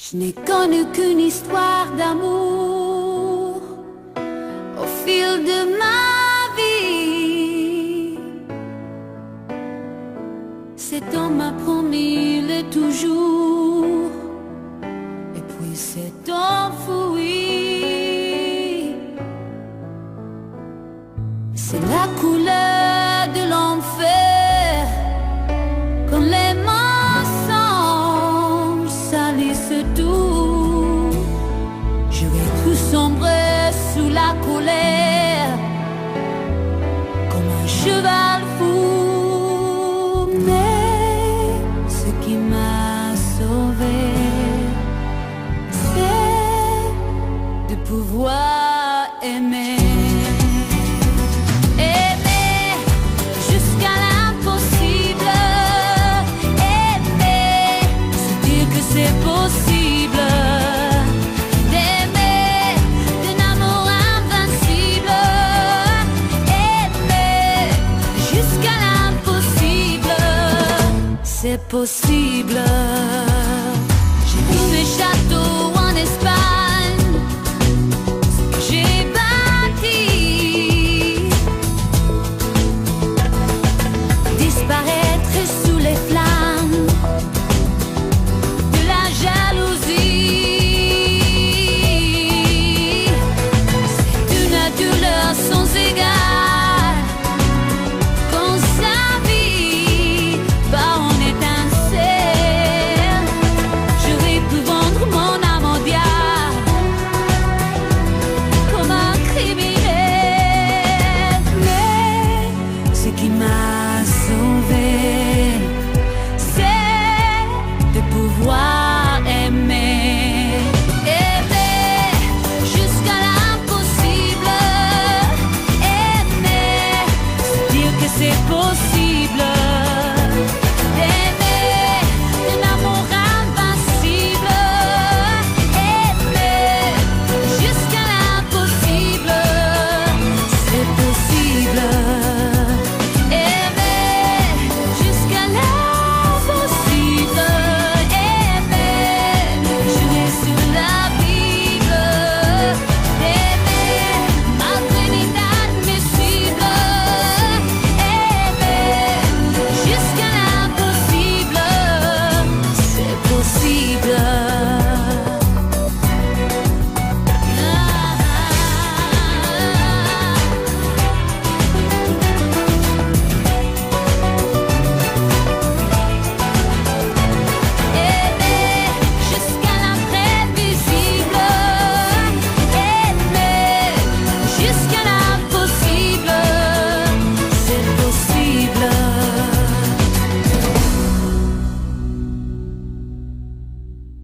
Je n'ai connu qu'une histoire d'amour au fil de ma vie. Cet homme m'a promis le toujours, et puis s'est enfoui. C'est la couleur de l'enfer quand les mensonges salissent tout. J'aurais tout sombré sous la colère comme un cheval fou. Mais ce qui m'a sauvé, c'est de pouvoir aimer. C'est possible d'aimer d'un amour invincible, aimer jusqu'à l'impossible. C'est possible. J'ai vu des châteaux en Espagne.